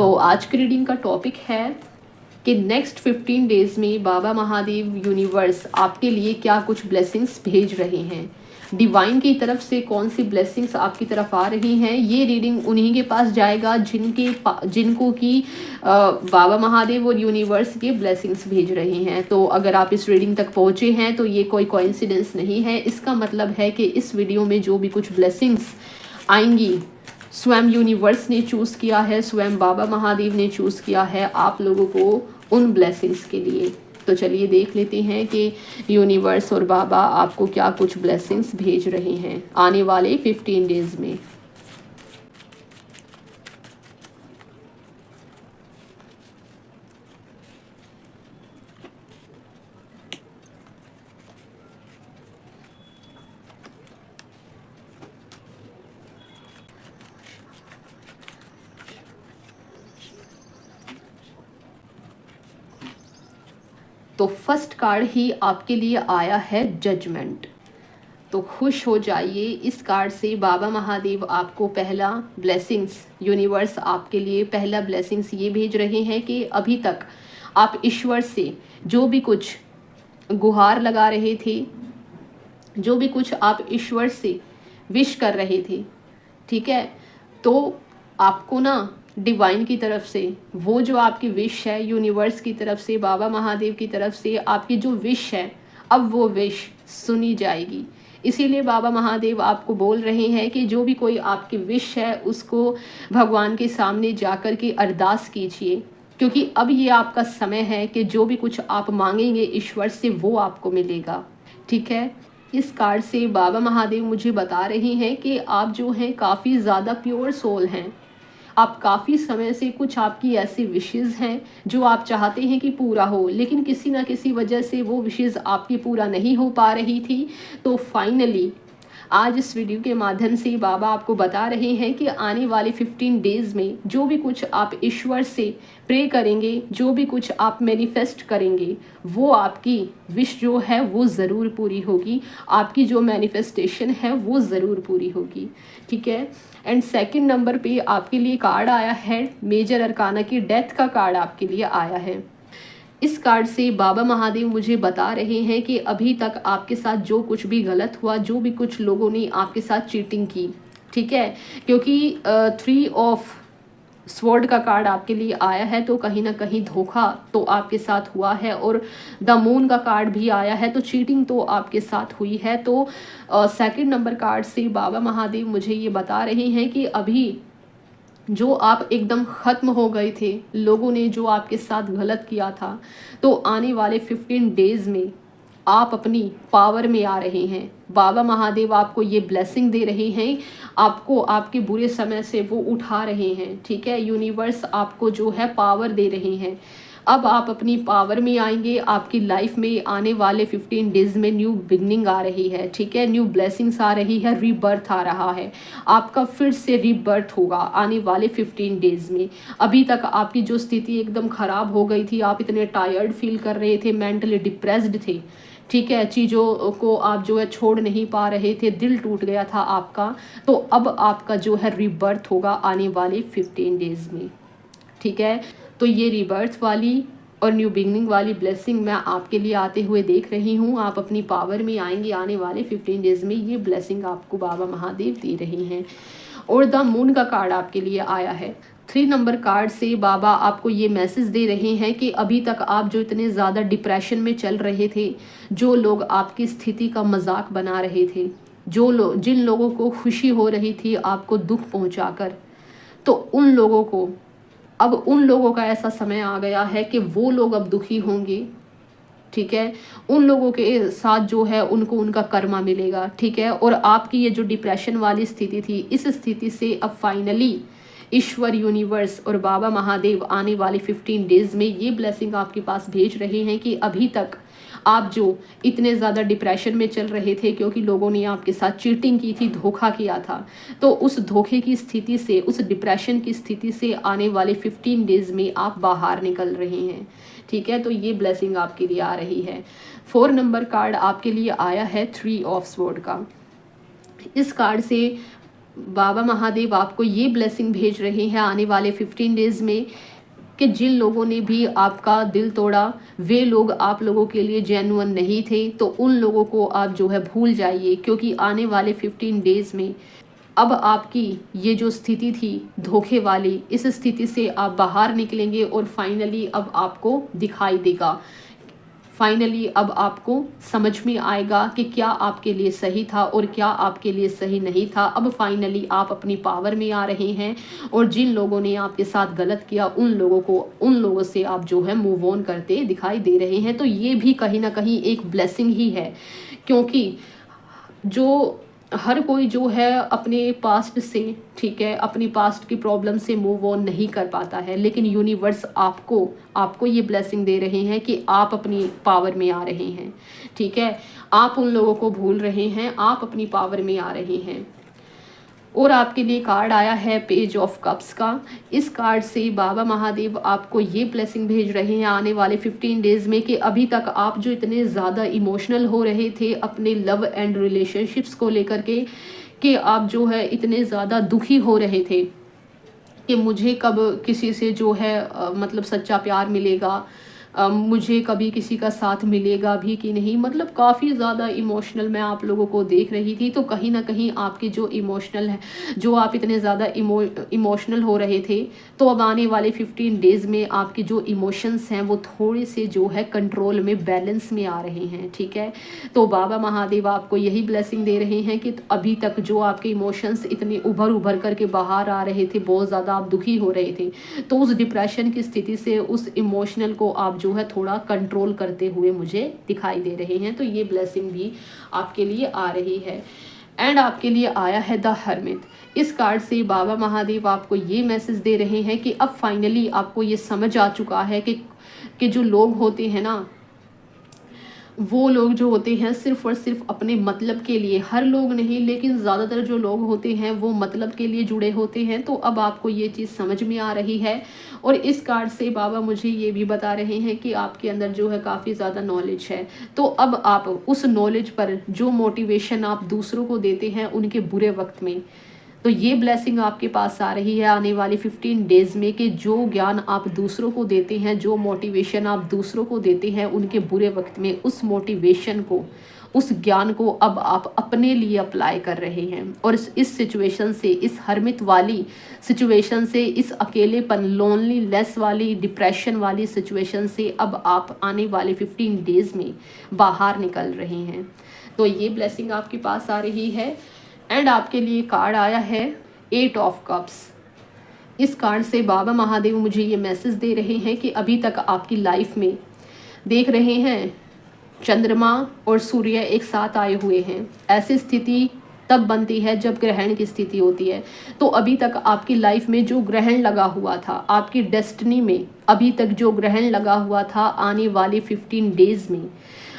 तो आज की रीडिंग का टॉपिक है कि नेक्स्ट 15 डेज में बाबा महादेव यूनिवर्स आपके लिए क्या कुछ ब्लेसिंग्स भेज रहे हैं, डिवाइन की तरफ से कौन सी ब्लेसिंग्स आपकी तरफ आ रही हैं। ये रीडिंग उन्हीं के पास जाएगा जिनको कि बाबा महादेव और यूनिवर्स के ब्लेसिंग्स भेज रहे हैं। तो अगर आप इस रीडिंग तक पहुँचे हैं तो ये कोई कोइंसिडेंस नहीं है। इसका मतलब है कि इस वीडियो में जो भी कुछ ब्लेसिंग्स आएंगी स्वयं यूनिवर्स ने चूज़ किया है, स्वयं बाबा महादेव ने चूज़ किया है आप लोगों को उन ब्लेसिंग्स के लिए। तो चलिए देख लेते हैं कि यूनिवर्स और बाबा आपको क्या कुछ ब्लेसिंग्स भेज रहे हैं आने वाले 15 डेज में। तो फर्स्ट कार्ड ही आपके लिए आया है जजमेंट। तो खुश हो जाइए, इस कार्ड से बाबा महादेव आपको पहला ब्लेसिंग्स, यूनिवर्स आपके लिए पहला ब्लेसिंग्स ये भेज रहे हैं कि अभी तक आप ईश्वर से जो भी कुछ गुहार लगा रहे थे, जो भी कुछ आप ईश्वर से विश कर रहे थे, ठीक है, तो आपको ना डिवाइन की तरफ से वो जो आपकी विश है, यूनिवर्स की तरफ से, बाबा महादेव की तरफ से आपकी जो विश है, अब वो विश सुनी जाएगी। इसीलिए बाबा महादेव आपको बोल रहे हैं कि जो भी कोई आपकी विश है उसको भगवान के सामने जाकर के अरदास कीजिए, क्योंकि अब ये आपका समय है कि जो भी कुछ आप मांगेंगे ईश्वर से वो आपको मिलेगा, ठीक है। इस कार्ड से बाबा महादेव मुझे बता रहे हैं कि आप जो हैं काफ़ी ज़्यादा प्योर सोल हैं। आप काफ़ी समय से कुछ आपकी ऐसी विशेज़ हैं जो आप चाहते हैं कि पूरा हो, लेकिन किसी ना किसी वजह से वो विशेज़ आपकी पूरा नहीं हो पा रही थी। तो फाइनली आज इस वीडियो के माध्यम से बाबा आपको बता रहे हैं कि आने वाले 15 डेज़ में जो भी कुछ आप ईश्वर से प्रे करेंगे, जो भी कुछ आप मैनिफेस्ट करेंगे, वो आपकी विश जो है वो ज़रूर पूरी होगी, आपकी जो मैनिफेस्टेशन है वो ज़रूर पूरी होगी, ठीक है। एंड सेकंड नंबर पे आपके लिए कार्ड आया है मेजर अरकाना की डेथ का कार्ड आपके लिए आया है। इस कार्ड से बाबा महादेव मुझे बता रहे हैं कि अभी तक आपके साथ जो कुछ भी गलत हुआ, जो भी कुछ लोगों ने आपके साथ चीटिंग की, ठीक है, क्योंकि 3 ऑफ स्वॉर्ड का कार्ड आपके लिए आया है, तो कहीं ना कहीं धोखा तो आपके साथ हुआ है, और द मून का कार्ड भी आया है, तो चीटिंग तो आपके साथ हुई है। तो सेकंड नंबर कार्ड से बाबा महादेव मुझे ये बता रहे हैं कि अभी जो आप एकदम ख़त्म हो गए थे, लोगों ने जो आपके साथ गलत किया था, तो आने वाले 15 डेज़ में आप अपनी पावर में आ रहे हैं। बाबा महादेव आपको ये ब्लेसिंग दे रहे हैं, आपको आपके बुरे समय से वो उठा रहे हैं, ठीक है। यूनिवर्स आपको जो है पावर दे रहे हैं। अब आप अपनी पावर में आएंगे, आपकी लाइफ में आने वाले 15 डेज़ में न्यू बिगनिंग आ रही है, ठीक है, न्यू ब्लेसिंग्स आ रही है, रीबर्थ आ रहा है, आपका फिर से रीबर्थ होगा आने वाले 15 डेज़ में। अभी तक आपकी जो स्थिति एकदम ख़राब हो गई थी, आप इतने टायर्ड फील कर रहे थे, मेंटली डिप्रेस्ड थे, ठीक है, चीज़ों को आप जो है छोड़ नहीं पा रहे थे, दिल टूट गया था आपका, तो अब आपका जो है रीबर्थ होगा आने वाले 15 डेज़ में, ठीक है। तो ये रीबर्थ वाली और न्यू बिगनिंग वाली ब्लेसिंग मैं आपके लिए आते हुए देख रही हूँ। आप अपनी पावर में आएंगे आने वाले 15 डेज़ में, ये ब्लेसिंग आपको बाबा महादेव दे रहे हैं। और द मून का कार्ड आपके लिए आया है। 3 नंबर कार्ड से बाबा आपको ये मैसेज दे रहे हैं कि अभी तक आप जो इतने ज़्यादा डिप्रेशन में चल रहे थे, जो लोग आपकी स्थिति का मजाक बना रहे थे, जिन लोगों को खुशी हो रही थी आपको दुख पहुंचाकर, तो उन लोगों का ऐसा समय आ गया है कि वो लोग अब दुखी होंगे, ठीक है। उन लोगों के साथ जो है उनको उनका कर्मा मिलेगा, ठीक है। और आपकी ये जो डिप्रेशन वाली स्थिति थी, इस स्थिति से अब फाइनली ईश्वर, यूनिवर्स और बाबा महादेव आने वाले 15 डेज़ में ये ब्लेसिंग आपके पास भेज रहे हैं कि अभी तक आप जो इतने ज़्यादा डिप्रेशन में चल रहे थे क्योंकि लोगों ने आपके साथ चीटिंग की थी, धोखा किया था, तो उस धोखे की स्थिति से, उस डिप्रेशन की स्थिति से आने वाले 15 डेज़ में आप बाहर निकल रहे हैं, ठीक है। तो ये ब्लेसिंग आपके लिए आ रही है। 4 नंबर कार्ड आपके लिए आया है 3 ऑफ स्वॉर्ड का। इस कार्ड से बाबा महादेव आपको ये ब्लेसिंग भेज रहे हैं आने वाले 15 डेज़ में कि जिन लोगों ने भी आपका दिल तोड़ा वे लोग आप लोगों के लिए जेन्युइन नहीं थे, तो उन लोगों को आप जो है भूल जाइए, क्योंकि आने वाले 15 डेज़ में अब आपकी ये जो स्थिति थी धोखे वाली, इस स्थिति से आप बाहर निकलेंगे और फाइनली अब आपको दिखाई देगा, फाइनली अब आपको समझ में आएगा कि क्या आपके लिए सही था और क्या आपके लिए सही नहीं था। अब फाइनली आप अपनी पावर में आ रहे हैं और जिन लोगों ने आपके साथ गलत किया उन लोगों से आप जो है मूव ऑन करते दिखाई दे रहे हैं। तो ये भी कहीं ना कहीं एक ब्लेसिंग ही है, क्योंकि जो हर कोई जो है अपने पास्ट से, ठीक है, अपनी पास्ट की प्रॉब्लम से मूव ऑन नहीं कर पाता है, लेकिन यूनिवर्स आपको ये ब्लेसिंग दे रहे हैं कि आप अपनी पावर में आ रहे हैं, ठीक है। आप उन लोगों को भूल रहे हैं, आप अपनी पावर में आ रहे हैं। और आपके लिए कार्ड आया है पेज ऑफ कप्स का। इस कार्ड से बाबा महादेव आपको ये ब्लेसिंग भेज रहे हैं आने वाले 15 डेज़ में कि अभी तक आप जो इतने ज़्यादा इमोशनल हो रहे थे अपने लव एंड रिलेशनशिप्स को लेकर के, कि आप जो है इतने ज़्यादा दुखी हो रहे थे कि मुझे कब किसी से जो है मतलब सच्चा प्यार मिलेगा, मुझे कभी किसी का साथ मिलेगा भी कि नहीं, मतलब काफ़ी ज़्यादा इमोशनल मैं आप लोगों को देख रही थी। तो कहीं ना कहीं आपके जो इमोशनल है, जो आप इतने ज़्यादा इमोशनल हो रहे थे, तो अब आने वाले 15 डेज़ में आपके जो इमोशंस हैं वो थोड़े से जो है कंट्रोल में, बैलेंस में आ रहे हैं, ठीक है। तो बाबा महादेव आपको यही ब्लेसिंग दे रहे हैं कि अभी तक जो आपके इमोशंस इतने उभर करके बाहर आ रहे थे, बहुत ज़्यादा आप दुखी हो रहे थे, तो उस डिप्रेशन की स्थिति से उस इमोशनल को आप जो है थोड़ा कंट्रोल करते हुए मुझे दिखाई दे रहे हैं। तो ये ब्लेसिंग भी आपके लिए आ रही है। एंड आपके लिए आया है द हर्मिट। इस कार्ड से बाबा महादेव आपको ये मैसेज दे रहे हैं कि अब फाइनली आपको ये समझ आ चुका है कि जो लोग होते हैं ना, वो लोग जो होते हैं सिर्फ और सिर्फ अपने मतलब के लिए, हर लोग नहीं लेकिन ज़्यादातर जो लोग होते हैं वो मतलब के लिए जुड़े होते हैं। तो अब आपको ये चीज़ समझ में आ रही है। और इस कार्ड से बाबा मुझे ये भी बता रहे हैं कि आपके अंदर जो है काफ़ी ज़्यादा नॉलेज है, तो अब आप उस नॉलेज पर जो मोटिवेशन आप दूसरों को देते हैं उनके बुरे वक्त में, तो ये ब्लेसिंग आपके पास आ रही है आने वाले 15 डेज़ में कि जो ज्ञान आप दूसरों को देते हैं, जो मोटिवेशन आप दूसरों को देते हैं उनके बुरे वक्त में, उस मोटिवेशन को, उस ज्ञान को अब आप अपने लिए अप्लाई कर रहे हैं। और इस सिचुएशन से, इस हर्मित वाली सिचुएशन से, इस अकेलेपन, लोनलीनेस वाली, डिप्रेशन वाली सिचुएशन से अब आप आने वाले 15 डेज़ में बाहर निकल रहे हैं। तो ये ब्लेसिंग आपके पास आ रही है। एंड आपके लिए कार्ड आया है 8 ऑफ कप्स। इस कार्ड से बाबा महादेव मुझे ये मैसेज दे रहे हैं कि अभी तक आपकी लाइफ में देख रहे हैं चंद्रमा और सूर्य एक साथ आए हुए हैं। ऐसी स्थिति तब बनती है जब ग्रहण की स्थिति होती है। तो अभी तक आपकी लाइफ में जो ग्रहण लगा हुआ था, आपकी डेस्टिनी में अभी तक जो ग्रहण लगा हुआ था, आने वाले 15 डेज़ में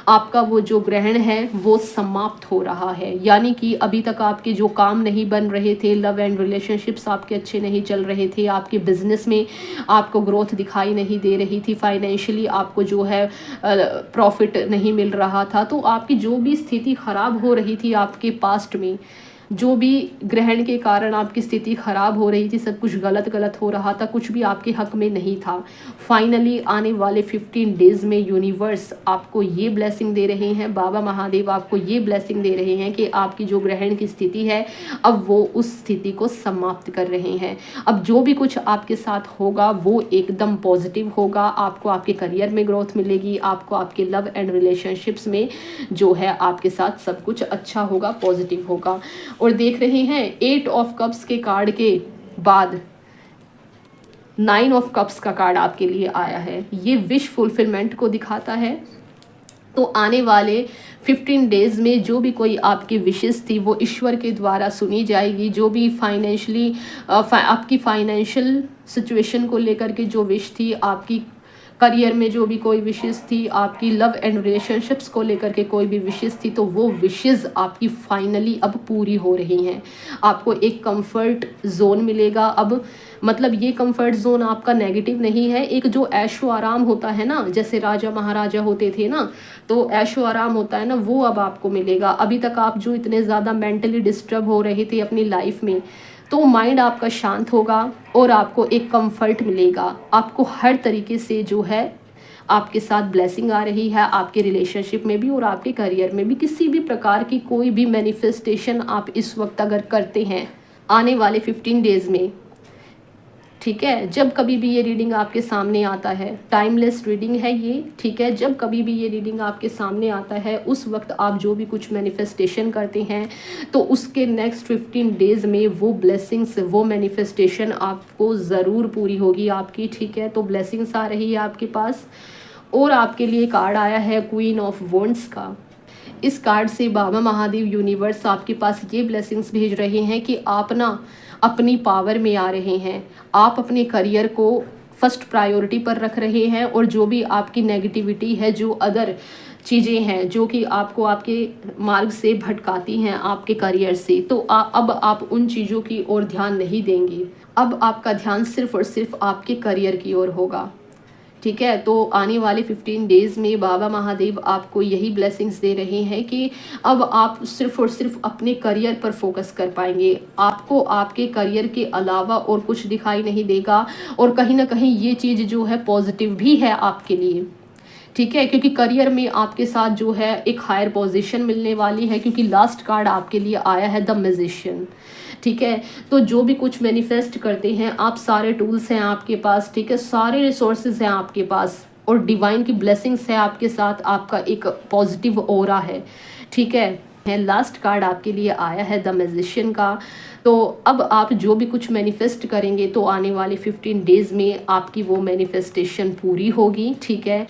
आपका वो जो ग्रहण है वो समाप्त हो रहा है। यानी कि अभी तक आपके जो काम नहीं बन रहे थे, लव एंड रिलेशनशिप्स आपके अच्छे नहीं चल रहे थे, आपके बिजनेस में आपको ग्रोथ दिखाई नहीं दे रही थी, फाइनेंशियली आपको जो है प्रॉफिट नहीं मिल रहा था, तो आपकी जो भी स्थिति खराब हो रही थी आपके पास्ट में, जो भी ग्रहण के कारण आपकी स्थिति खराब हो रही थी, सब कुछ गलत हो रहा था, कुछ भी आपके हक में नहीं था, फाइनली आने वाले 15 डेज़ में यूनिवर्स आपको ये ब्लेसिंग दे रहे हैं, बाबा महादेव आपको ये ब्लेसिंग दे रहे हैं कि आपकी जो ग्रहण की स्थिति है अब वो उस स्थिति को समाप्त कर रहे हैं। अब जो भी कुछ आपके साथ होगा वो एकदम पॉजिटिव होगा। आपको आपके करियर में ग्रोथ मिलेगी, आपको आपके लव एंड रिलेशनशिप्स में जो है आपके साथ सब कुछ अच्छा होगा, पॉजिटिव होगा। और देख रहे हैं 8 ऑफ कप्स के कार्ड के बाद 9 ऑफ कप्स का कार्ड आपके लिए आया है। ये विश फुलफिलमेंट को दिखाता है। तो आने वाले 15 डेज़ में जो भी कोई आपकी विशेष थी वो ईश्वर के द्वारा सुनी जाएगी। जो भी फाइनेंशियली आपकी फाइनेंशियल सिचुएशन को लेकर के जो विश थी, आपकी करियर में जो भी कोई विशेष थी, आपकी लव एंड रिलेशनशिप्स को लेकर के कोई भी विशेष थी, तो वो विशेष आपकी फाइनली अब पूरी हो रही हैं। आपको एक कंफर्ट जोन मिलेगा अब, मतलब ये कंफर्ट जोन आपका नेगेटिव नहीं है, एक जो ऐशो आराम होता है ना, जैसे राजा महाराजा होते थे ना, तो ऐशो आराम होता है ना, वो अब आपको मिलेगा। अभी तक आप जो इतने ज़्यादा मेंटली डिस्टर्ब हो रहे थे अपनी लाइफ में, तो माइंड आपका शांत होगा और आपको एक कंफर्ट मिलेगा। आपको हर तरीके से जो है आपके साथ ब्लेसिंग आ रही है, आपके रिलेशनशिप में भी और आपके करियर में भी। किसी भी प्रकार की कोई भी मैनिफेस्टेशन आप इस वक्त अगर करते हैं आने वाले 15 डेज़ में, ठीक है, जब कभी भी ये रीडिंग आपके सामने आता है, टाइमलेस रीडिंग है ये, ठीक है, जब कभी भी ये रीडिंग आपके सामने आता है उस वक्त आप जो भी कुछ मैनिफेस्टेशन करते हैं, तो उसके नेक्स्ट 15 डेज़ में वो ब्लेसिंग्स, वो मैनिफेस्टेशन आपको ज़रूर पूरी होगी आपकी, ठीक है। तो ब्लेसिंग्स आ रही है आपके पास। और आपके लिए कार्ड आया है क्वीन ऑफ वॉन्ड्स का। इस कार्ड से बाबा महादेव यूनिवर्स आपके पास ये ब्लेसिंग्स भेज रहे हैं कि आप ना अपनी पावर में आ रहे हैं, आप अपने करियर को फर्स्ट प्रायोरिटी पर रख रहे हैं, और जो भी आपकी नेगेटिविटी है, जो अदर चीज़ें हैं जो कि आपको आपके मार्ग से भटकाती हैं आपके करियर से, तो अब आप उन चीज़ों की ओर ध्यान नहीं देंगे। अब आपका ध्यान सिर्फ और सिर्फ आपके करियर की ओर होगा, ठीक है। तो आने वाले 15 डेज़ में बाबा महादेव आपको यही ब्लेसिंग्स दे रहे हैं कि अब आप सिर्फ और सिर्फ अपने करियर पर फोकस कर पाएंगे। आपको आपके करियर के अलावा और कुछ दिखाई नहीं देगा, और कहीं ना कहीं ये चीज़ जो है पॉजिटिव भी है आपके लिए, ठीक है, क्योंकि करियर में आपके साथ जो है एक हायर पोजीशन मिलने वाली है, क्योंकि लास्ट कार्ड आपके लिए आया है द मैजिशियन, ठीक है। तो जो भी कुछ मैनिफेस्ट करते हैं आप, सारे टूल्स हैं आपके पास, ठीक है, सारे रिसोर्सेज हैं आपके पास, और डिवाइन की ब्लेसिंग्स है आपके साथ, आपका एक पॉजिटिव ऑरा है, ठीक है। लास्ट कार्ड आपके लिए आया है द मैजिशियन का। तो अब आप जो भी कुछ मैनिफेस्ट करेंगे तो आने वाले 15 डेज़ में आपकी वो मैनिफेस्टेशन पूरी होगी, ठीक है।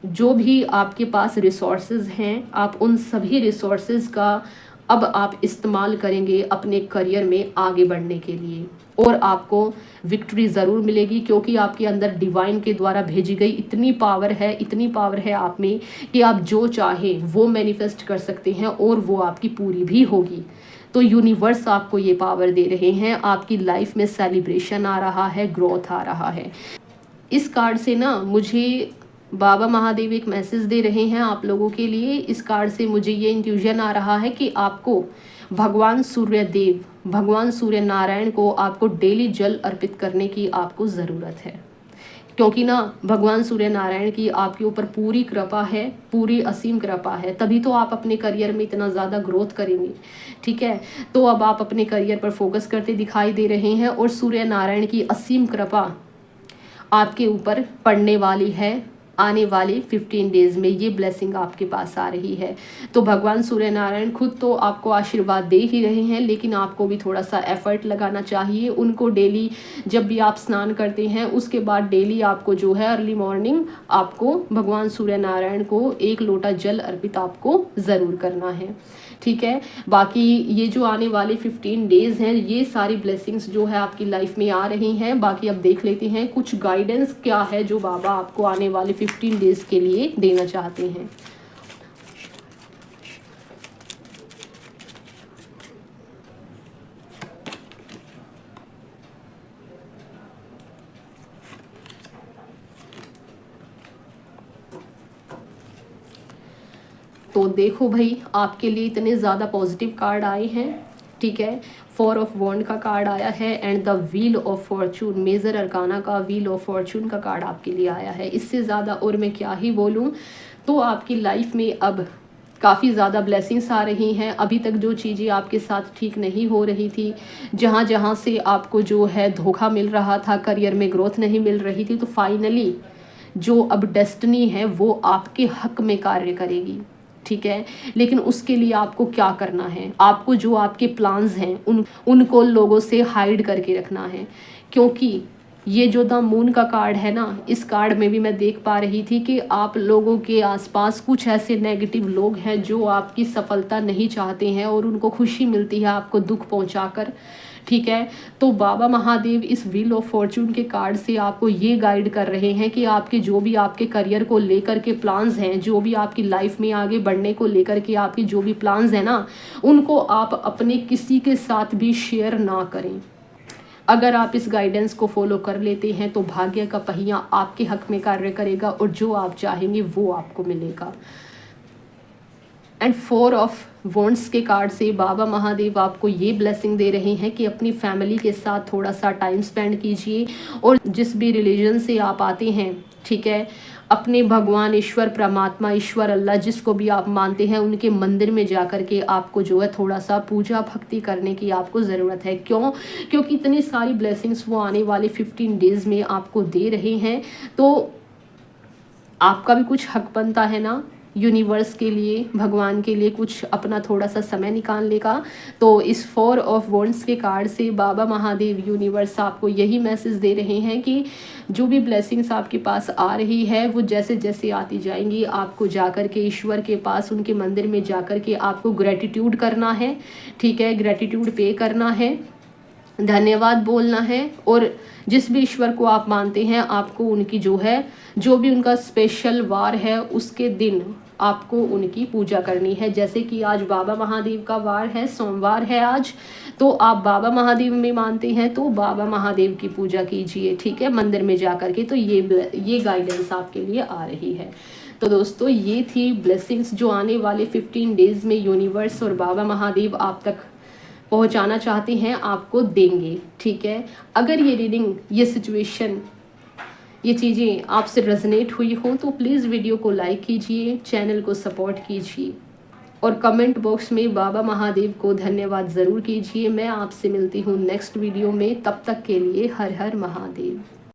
जो भी आपके पास रिसोर्सेज हैं, आप उन सभी रिसोर्सेज का अब आप इस्तेमाल करेंगे अपने करियर में आगे बढ़ने के लिए, और आपको विक्ट्री ज़रूर मिलेगी, क्योंकि आपके अंदर डिवाइन के द्वारा भेजी गई इतनी पावर है, इतनी पावर है आप में कि आप जो चाहें वो मैनिफेस्ट कर सकते हैं, और वो आपकी पूरी भी होगी। तो यूनिवर्स आपको ये पावर दे रहे हैं, आपकी लाइफ में सेलिब्रेशन आ रहा है, ग्रोथ आ रहा है। इस कार्ड से ना मुझे बाबा महादेव एक मैसेज दे रहे हैं आप लोगों के लिए। इस कार्ड से मुझे ये इंट्यूजन आ रहा है कि आपको भगवान सूर्य देव, भगवान सूर्य नारायण को आपको डेली जल अर्पित करने की आपको ज़रूरत है, क्योंकि ना भगवान सूर्य नारायण की आपके ऊपर पूरी कृपा है, पूरी असीम कृपा है, तभी तो आप अपने करियर में इतना ज़्यादा ग्रोथ करेंगे, ठीक है। तो अब आप अपने करियर पर फोकस करते दिखाई दे रहे हैं, और सूर्य नारायण की असीम कृपा आपके ऊपर पड़ने वाली है। आने वाले 15 डेज़ में ये ब्लेसिंग आपके पास आ रही है। तो भगवान सूर्य नारायण खुद तो आपको आशीर्वाद दे ही रहे हैं, लेकिन आपको भी थोड़ा सा एफर्ट लगाना चाहिए। उनको डेली जब भी आप स्नान करते हैं उसके बाद डेली आपको जो है अर्ली मॉर्निंग आपको भगवान सूर्य नारायण को 1 लोटा जल अर्पित आपको ज़रूर करना है, ठीक है। बाकी ये जो आने वाले 15 डेज़ हैं, ये सारी ब्लेसिंग्स जो है आपकी लाइफ में आ रही हैं। बाकी अब देख लेते हैं कुछ गाइडेंस क्या है जो बाबा आपको आने वाले 15 डेज़ के लिए देना चाहते हैं। तो देखो भाई, आपके लिए इतने ज़्यादा पॉजिटिव कार्ड आए हैं, ठीक है। 4 ऑफ वॉन्ड का कार्ड आया है, and the wheel of fortune, major arcana का व्हील ऑफ फॉर्चून का कार्ड आपके लिए आया है। इससे ज़्यादा और मैं क्या ही बोलूँ। तो आपकी लाइफ में अब काफ़ी ज़्यादा ब्लेसिंग्स आ रही हैं। अभी तक जो चीज़ें आपके साथ ठीक नहीं हो रही थी, जहाँ जहाँ से आपको जो है धोखा मिल रहा था, करियर में ग्रोथ नहीं मिल रही थी, तो फाइनली जो अब डेस्टिनी है वो आपके हक में कार्य करेगी, ठीक है। लेकिन उसके लिए आपको क्या करना है, आपको जो आपके प्लान्स हैं उनको लोगों से हाइड करके रखना है। क्योंकि ये जो द मून का कार्ड है ना, इस कार्ड में भी मैं देख पा रही थी कि आप लोगों के आसपास कुछ ऐसे नेगेटिव लोग हैं जो आपकी सफलता नहीं चाहते हैं, और उनको खुशी मिलती है आपको दुख पहुंचाकर, ठीक है। तो बाबा महादेव इस व्हील ऑफ फॉर्चून के कार्ड से आपको ये गाइड कर रहे हैं कि आपके जो भी आपके करियर को लेकर के प्लान्स हैं, जो भी आपकी लाइफ में आगे बढ़ने को लेकर के आपकी जो भी प्लान्स हैं ना, उनको आप अपने किसी के साथ भी शेयर ना करें। अगर आप इस गाइडेंस को फॉलो कर लेते हैं तो भाग्य का पहिया आपके हक में कार्य करेगा और जो आप चाहेंगे वो आपको मिलेगा। एंड 4 ऑफ वॉन्ड्स के कार्ड से बाबा महादेव आपको ये ब्लेसिंग दे रहे हैं कि अपनी फैमिली के साथ थोड़ा सा टाइम स्पेंड कीजिए और जिस भी रिलीजन से आप आते हैं, ठीक है, अपने भगवान ईश्वर परमात्मा ईश्वर अल्लाह जिसको भी आप मानते हैं उनके मंदिर में जाकर के आपको जो है थोड़ा सा पूजा भक्ति करने की आपको ज़रूरत है। क्यों? क्योंकि इतनी सारी ब्लेसिंग्स वो आने वाले 15 डेज़ में आपको दे रहे हैं, तो आपका भी कुछ हक बनता है ना यूनिवर्स के लिए, भगवान के लिए कुछ अपना थोड़ा सा समय निकालने का। तो इस 4 ऑफ वॉन्ड्स के कार्ड से बाबा महादेव यूनिवर्स आपको यही मैसेज दे रहे हैं कि जो भी ब्लेसिंग्स आपके पास आ रही है वो जैसे जैसे आती जाएंगी आपको जाकर के ईश्वर के पास उनके मंदिर में जाकर के आपको ग्रेटिट्यूड करना है, ठीक है, ग्रेटिट्यूड पे करना है, धन्यवाद बोलना है। और जिस भी ईश्वर को आप मानते हैं आपको उनकी जो भी उनका स्पेशल वार है उसके दिन आपको उनकी पूजा करनी है। जैसे कि आज बाबा महादेव का वार है, सोमवार है आज, तो आप बाबा महादेव में मानते हैं तो बाबा महादेव की पूजा कीजिए, ठीक है, मंदिर में जा कर के। तो ये गाइडेंस आपके लिए आ रही है। तो दोस्तों ये थी ब्लेसिंग्स जो आने वाले 15 डेज़ में यूनिवर्स और बाबा महादेव आप तक पहुंचाना चाहते हैं, आपको देंगे, ठीक है। अगर ये रीडिंग, ये सिचुएशन, ये चीज़ें आपसे रेजोनेट हुई हो तो प्लीज़ वीडियो को लाइक कीजिए, चैनल को सपोर्ट कीजिए और कमेंट बॉक्स में बाबा महादेव को धन्यवाद ज़रूर कीजिए। मैं आपसे मिलती हूँ नेक्स्ट वीडियो में, तब तक के लिए हर हर महादेव।